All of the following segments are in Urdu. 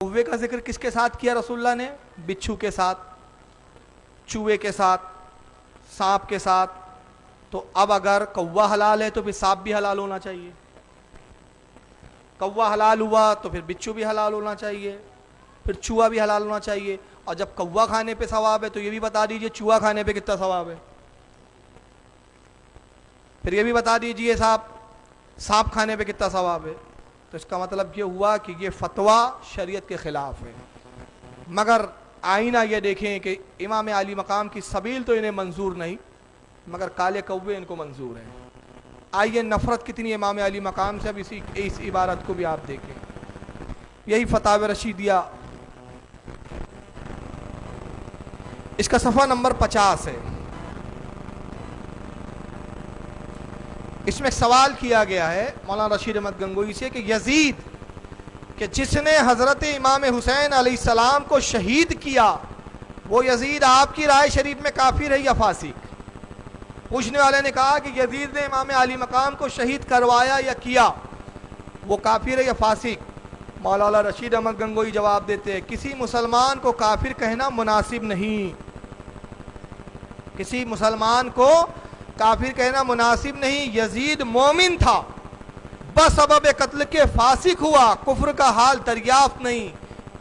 کوے کا ذکر کس کے ساتھ کیا رسول اللہ نے؟ بچھو کے ساتھ، چوہے کے ساتھ، سانپ کے ساتھ. تو اب اگر کوا حلال ہے تو پھر سانپ بھی حلال ہونا چاہیے. کوا حلال ہوا تو پھر بچھو بھی حلال ہونا چاہیے، پھر چوہا بھی حلال ہونا چاہیے. اور جب کوا کھانے پہ ثواب ہے تو یہ بھی بتا دیجئے چوہا کھانے پہ کتنا ثواب ہے. پھر یہ بھی بتا دیجئے صاحب سانپ کھانے پہ کتنا ثواب ہے. تو اس کا مطلب یہ ہوا کہ یہ فتویٰ شریعت کے خلاف ہے. مگر آئینہ یہ دیکھیں کہ امام عالی مقام کی سبیل تو انہیں منظور نہیں، مگر کالے کوے ان کو منظور ہیں. آئیے نفرت کتنی امام عالی مقام سے. اب اس عبارت کو بھی آپ دیکھیں. یہی فتاوی رشیدیہ، اس کا صفحہ نمبر 50 ہے. اس میں سوال کیا گیا ہے مولانا رشید احمد گنگوئی سے کہ یزید کہ جس نے حضرت امام حسین علیہ السلام کو شہید کیا، وہ یزید آپ کی رائے شریف میں کافر ہے یا فاسق؟ پوچھنے والے نے کہا کہ یزید نے امام علی مقام کو شہید کروایا یا کیا، وہ کافر ہے یا فاسق؟ مولانا رشید احمد گنگوئی جواب دیتے ہیں کسی مسلمان کو کافر کہنا مناسب نہیں. کسی مسلمان کو کافر کہنا مناسب نہیں. یزید مومن تھا، بسبب قتل کے فاسق ہوا، کفر کا حال دریافت نہیں،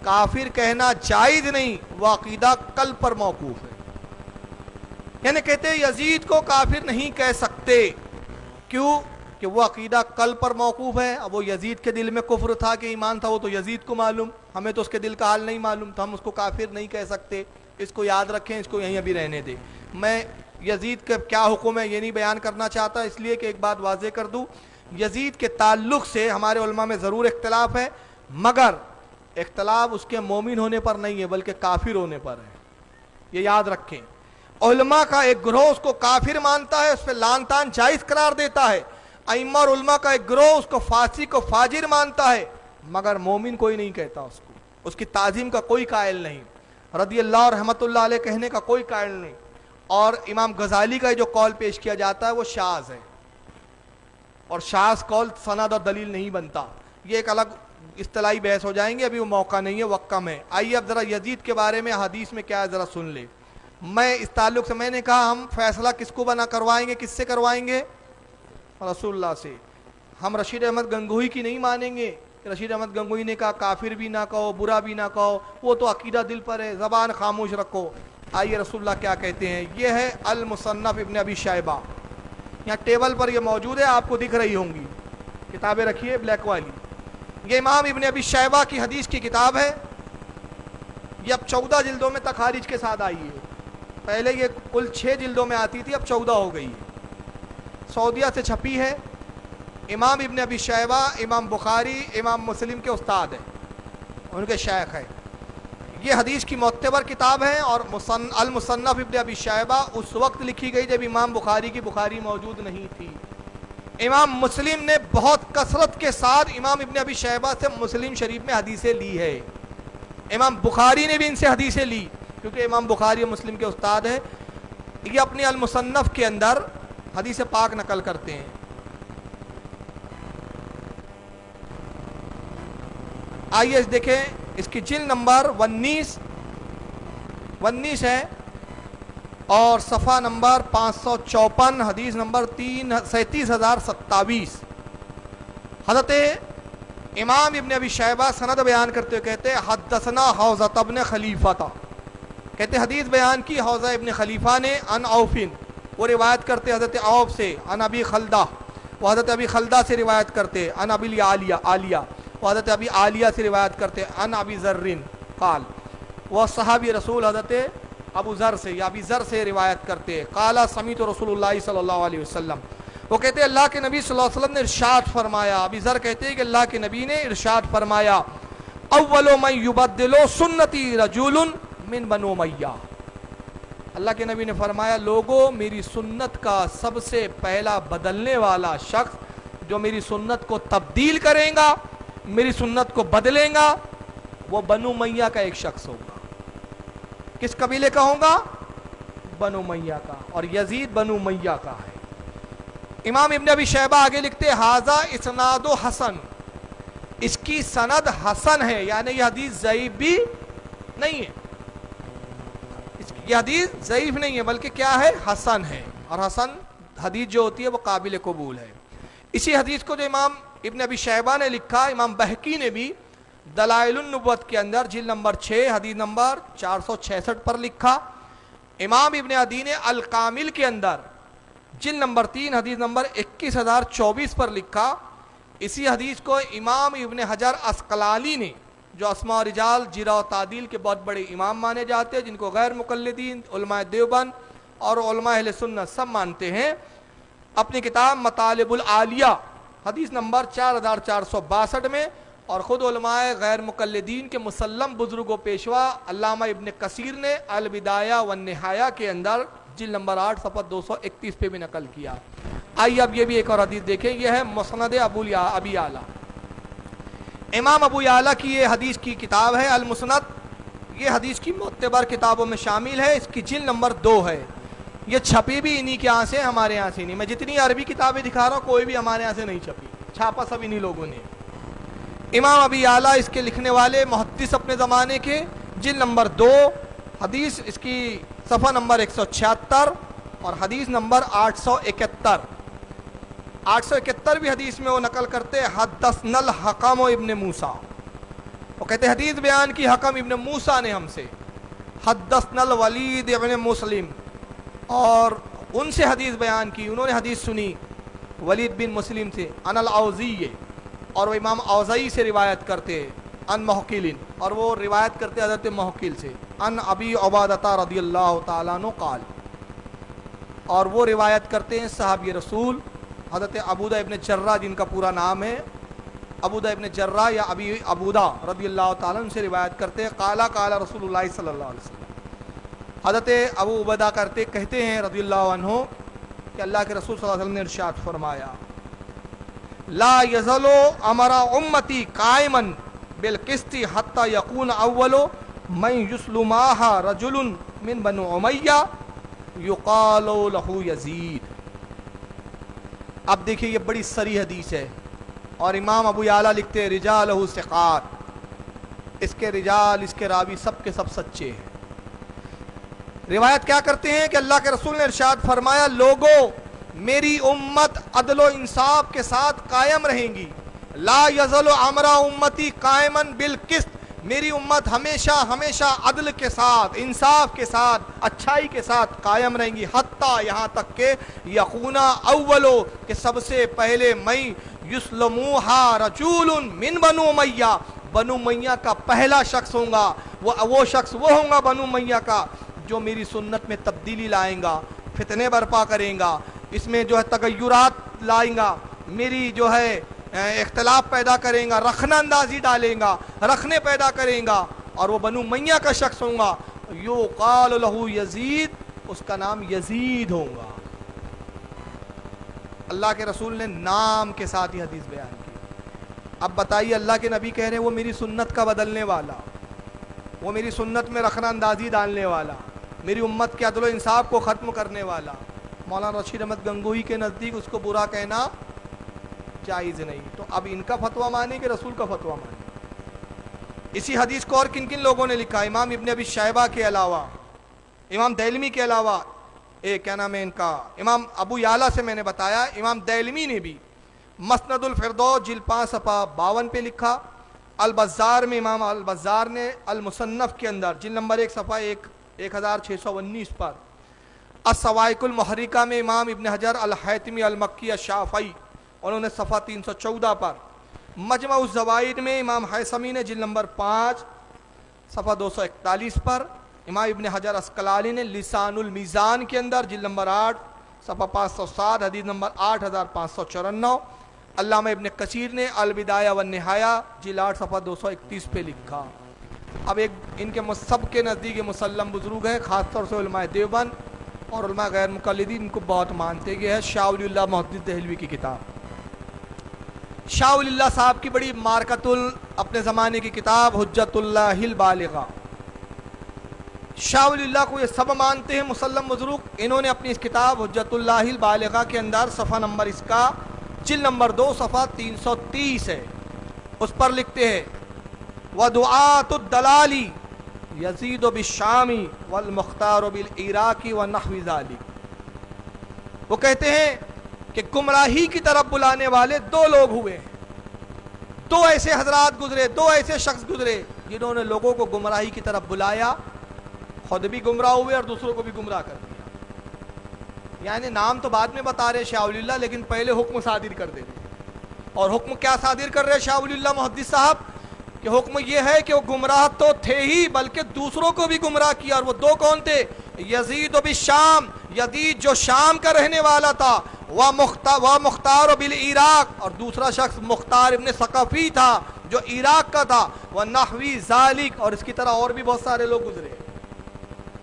کافر کہنا جائز نہیں، وہ عقیدہ قلب پر موقوف ہے. یعنی کہتے ہیں یزید کو کافر نہیں کہہ سکتے. کیوں؟ کہ وہ عقیدہ قلب پر موقوف ہے. اب وہ یزید کے دل میں کفر تھا کہ ایمان تھا وہ تو یزید کو معلوم، ہمیں تو اس کے دل کا حال نہیں معلوم، تو ہم اس کو کافر نہیں کہہ سکتے. اس کو یاد رکھیں، اس کو یہیں ابھی رہنے دیں. میں یزید کا کیا حکم ہے یہ نہیں بیان کرنا چاہتا، اس لیے کہ ایک بات واضح کر دوں، یزید کے تعلق سے ہمارے علماء میں ضرور اختلاف ہے، مگر اختلاف اس کے مومن ہونے پر نہیں ہے بلکہ کافر ہونے پر ہے. یہ یاد رکھیں. علماء کا ایک گروہ اس کو کافر مانتا ہے، اس پہ لعن طعن جائز قرار دیتا ہے. ائمہ اور علماء کا ایک گروہ اس کو فاسق و فاجر مانتا ہے، مگر مومن کوئی نہیں کہتا اس کو، اس کی تعظیم کا کوئی قائل نہیں، رضی اللہ اور رحمت اللہ علیہ کہنے کا کوئی قائل نہیں. اور امام غزالی کا جو قول پیش کیا جاتا ہے وہ شاذ ہے، اور شاذ قول سند اور دلیل نہیں بنتا. یہ ایک الگ اصطلاحی بحث ہو جائیں گے، ابھی وہ موقع نہیں ہے، وقت کم ہے. آئیے اب ذرا یزید کے بارے میں حدیث میں کیا ہے ذرا سن لے. میں اس تعلق سے میں نے کہا ہم فیصلہ کس کو بنا کروائیں گے، کس سے کروائیں گے؟ رسول اللہ سے. ہم رشید احمد گنگوئی کی نہیں مانیں گے. رشید احمد گنگوئی نے کہا کافر بھی نہ کہو، برا بھی نہ کہو، وہ تو عقیدہ دل پر ہے، زبان خاموش رکھو. آئیے رسول اللہ کیا کہتے ہیں. یہ ہے المصنف ابن ابی شیبہ، یہاں ٹیبل پر یہ موجود ہے، آپ کو دکھ رہی ہوں گی، کتابیں رکھیے بلیک والی. یہ امام ابن ابی شیبہ کی حدیث کی کتاب ہے. یہ اب 14 جلدوں میں تخارج کے ساتھ آئی ہے. پہلے یہ کل 6 جلدوں میں آتی تھی، اب 14 ہو گئی ہے. سعودیہ سے چھپی ہے. امام ابن ابی شیبہ امام بخاری امام مسلم کے استاد ہیں، ان کے شیخ ہیں. یہ حدیث کی معتبر کتاب ہے، اور المصنف ابن ابی شیبہ اس وقت لکھی گئی جب امام بخاری کی بخاری موجود نہیں تھی. امام مسلم نے بہت کثرت کے ساتھ امام ابن ابی شیبہ سے مسلم شریف میں حدیثیں لی ہے. امام بخاری نے بھی ان سے حدیثیں لی، کیونکہ امام بخاری اور مسلم کے استاد ہیں. یہ اپنی المصنف کے اندر حدیث پاک نقل کرتے ہیں. آئیے دیکھیں، اس کی جلد نمبر 19 ہے اور صفحہ نمبر 554، حدیث نمبر 37027. حضرت امام ابن ابی شیبہ سند بیان کرتے ہوئے کہتے ہیں حدثنا حوزہ ابن خلیفہ تھا، کہتے حدیث بیان کی حوزہ ابن خلیفہ نے عن عوفن، وہ روایت کرتے حضرت عوف سے، عن ابی خلدہ، وہ حضرت ابی خلدہ سے روایت کرتے، عن ابی عالیہ، وہ حضرت ابی عالیہ سے روایت کرتے، عن ابی ذر قال، وہ صحابی رسول حضرت ابو ذر سے یا ابی ذر سے روایت کرتے، قال سمیت رسول اللہ صلی اللہ علیہ وسلم، وہ کہتے اللہ کے نبی صلی اللہ علیہ وسلم نے ارشاد فرمایا. ابی ذر کہتے ہیں کہ اللہ کے نبی نے ارشاد فرمایا اول من یبدل سنتی رجل من بنو امیہ. اللہ کے نبی نے فرمایا لوگوں میری سنت کا سب سے پہلا بدلنے والا شخص جو میری سنت کو تبدیل کرے گا، میری سنت کو بدلے گا، وہ بنو امیہ کا ایک شخص ہوگا. کس قبیلے کا ہوگا؟ بنو امیہ کا. اور یزید بنو امیہ کا ہے. امام ابن ابی شیبہ آگے لکھتے ھذا اسناد حسن، اس کی سند حسن ہے، یعنی یہ حدیث ضعیف بھی نہیں ہے، یہ حدیث ضعیف نہیں ہے بلکہ کیا ہے، حسن ہے، اور حسن حدیث جو ہوتی ہے وہ قابل قبول ہے۔ اسی حدیث کو جو امام ابن ابی شیبہ نے لکھا، امام بہقی نے بھی دلائل النبوت کے اندر جلد نمبر 6 حدیث نمبر 466 پر لکھا۔ امام ابن عدی نے الکامل کے اندر جلد نمبر 3 حدیث نمبر 21024 پر لکھا۔ اسی حدیث کو امام ابن حجر عسقلانی نے، جو اسماء و رجال جرح و تعدیل کے بہت بڑے امام مانے جاتے ہیں، جن کو غیر مقلدین علماء دیوبند اور علماء اہل سنت سب مانتے ہیں، اپنی کتاب مطالب العالیہ حدیث نمبر 4462 میں، اور خود علماء غیر مقلدین کے مسلم بزرگ و پیشوا علامہ ابن کثیر نے البدایہ والنہایہ کے اندر جلد نمبر 8 صفحہ 231 پہ بھی نقل کیا۔ آئیے اب یہ بھی ایک اور حدیث دیکھیں، یہ ہے مسند ابی اعلیٰ، امام ابو یعلا کی یہ حدیث کی کتاب ہے المسند، یہ حدیث کی معتبر کتابوں میں شامل ہے، اس کی جلد نمبر 2 ہے، یہ چھپی بھی انہی کے یہاں سے، ہمارے یہاں سے نہیں، میں جتنی عربی کتابیں دکھا رہا ہوں کوئی بھی ہمارے یہاں سے نہیں چھپی، چھاپا سب انہی لوگوں نے۔ امام ابی یعلا اس کے لکھنے والے محدث اپنے زمانے کے، جلد نمبر 2 حدیث اس کی صفحہ نمبر 176 اور حدیث نمبر 871 بھی حدیث میں وہ نقل کرتے حدثنا الحکم ابن موسیٰ، وہ کہتے حدیث بیان کی حکم ابن موسیٰ نے ہم سے، حدثنا الولید ابن مسلم، اور ان سے حدیث بیان کی، انہوں نے حدیث سنی ولید بن مسلم سے، ان الاوزی، اور وہ امام اوزائی سے روایت کرتے، ان محقل، اور وہ روایت کرتے حضرت محقل سے، ان ابی عبادہ رضی اللہ تعالیٰ عنہ قال، اور وہ روایت کرتے ہیں صحابی رسول حضرت عبودہ ابن جرہ، جن کا پورا نام ہے عبودہ ابن جرہ یا ابی عبودہ رضی اللہ تعالیٰ عنہ سے روایت کرتے ہیں، قال قال رسول اللہ صلی اللہ علیہ وسلم، حضرت ابو عبیدہ کہتے ہیں رضی اللہ عنہ کہ اللہ کے رسول صلی اللہ علیہ وسلم نے ارشاد فرمایا، لا یزل امر امتی قائما بالقسط حتی یکون اول من یسلماها رجل من بنو امیہ یقال له یزید۔ اب دیکھیں یہ بڑی صریح حدیث ہے، اور امام ابو یعلا لکھتے ہیں رجالہ ثقات، اس کے رجال، اس کے راوی سب کے سب سچے ہیں۔ روایت کیا کرتے ہیں کہ اللہ کے رسول نے ارشاد فرمایا، لوگوں میری امت عدل و انصاف کے ساتھ قائم رہیں گی، لا یزل امر امتی قائما بالقسط، میری امت ہمیشہ ہمیشہ عدل کے ساتھ، انصاف کے ساتھ، اچھائی کے ساتھ قائم رہیں گی، حتیٰ یہاں تک کہ یقونا اولو، کہ سب سے پہلے میں یسلموہا رجول من بنو امیہ، بنو امیہ کا پہلا شخص ہوں گا، وہ شخص وہ ہوں گا بنو امیہ کا جو میری سنت میں تبدیلی لائیں گا، فتنے برپا کریں گا، اس میں جو ہے تغیرات لائیں گا، میری جو ہے اختلاف پیدا کریں گا، رخنہ اندازی ڈالیں گا، رکھنے پیدا کریں گا، اور وہ بنو امیہ کا شخص ہوں گا، یقال لہ یزید، اس کا نام یزید ہوگا۔ اللہ کے رسول نے نام کے ساتھ یہ حدیث بیان کی۔ اب بتائیے، اللہ کے نبی کہہ رہے ہیں وہ میری سنت کا بدلنے والا، وہ میری سنت میں رخنہ اندازی ڈالنے والا، میری امت کے عدل و انصاف کو ختم کرنے والا، مولانا رشید احمد گنگوہی کے نزدیک اس کو برا کہنا جائز نہیں۔ تو اب ان کا فتویٰ مانے کہ رسول کا فتویٰ مانے؟ اسی حدیث کو اور کن کن لوگوں نے لکھا؟ امام ابن ابی شیبہ کے علاوہ، امام دیلمی کے علاوہ، کیا نام ہے ان کا، امام ابو یعلا سے میں نے بتایا، امام دیلمی نے بھی مسند الفردوس جلد 5 صفحہ 52 پہ لکھا، البزار میں امام البزار نے المصنف کے اندر جلد نمبر 1 صفحہ 1619 پر، الصواعق المحرقہ میں امام ابن حجر الحیتمی المکی الشافعی، انہوں نے صفحہ 314 پر، مجمع الزوائد میں امام حیثمی نے جلد نمبر 5 صفحہ 241 پر، امام ابن حجر عسقلانی نے لسان المیزان کے اندر جلد نمبر 8 صفحہ 507 حدیث نمبر 8594، علامہ ابن کثیر نے البدایہ والنہایہ جلد 8 صفحہ 231 پہ لکھا۔ اب ایک ان کے سب کے نزدیک مسلم بزرگ ہے، خاص طور سے علماء دیوبند اور علماء غیر مقلدین ان کو بہت مانتے، یہ ہے شاہ ولی اللہ محدث دہلوی کی کتاب۔ شاہ ولی اللہ صاحب کی بڑی مارکت اپنے زمانے کی کتاب حجت اللہ البالغہ، شاہ ولی اللہ کو یہ سب مانتے ہیں مسلم بزرگ، انہوں نے اپنی اس کتاب حجت اللہ البالغہ کے اندر صفحہ نمبر اس کا جلد نمبر 2 صفحہ 330 ہے، اس پر لکھتے ہیں وَدُعَاتُ الدَّلَالِ يَزِيدُ بِالشَّامِ وَالْمُخْتَارُ بِالْعِرَاقِ وَنَحْوِ ذَلِكَ۔ وہ کہتے ہیں کہ گمراہی کی طرف بلانے والے دو لوگ ہوئے ہیں، دو ایسے حضرات گزرے، دو ایسے شخص گزرے جنہوں نے لوگوں کو گمراہی کی طرف بلایا، خود بھی گمراہ ہوئے اور دوسروں کو بھی گمراہ کر دیا۔ یعنی نام تو بعد میں بتا رہے شاہ ولی اللہ، لیکن پہلے حکم صادر کر دے رہے۔ اور حکم کیا صادر کر رہے شاہ ولی اللہ محدث صاحب؟ کہ حکم یہ ہے کہ وہ گمراہ تو تھے ہی بلکہ دوسروں کو بھی گمراہ کیا، اور وہ دو کون تھے؟ یزید بالشام، یزید جو شام کا رہنے والا تھا، مختار بالعراق، اور دوسرا شخص مختار ابن ثقفی تھا جو عراق کا تھا، ونحوی ذالک، اور اس کی طرح اور بھی بہت سارے لوگ گزرے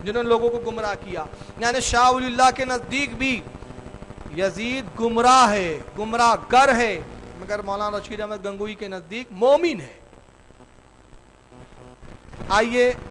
جنہوں نے لوگوں کو گمراہ کیا۔ یعنی شاہ ولی اللہ کے نزدیک بھی یزید گمراہ ہے، گمراہ گر ہے، مگر مولانا رشید احمد گنگوئی کے نزدیک مومن ہے۔ آئیے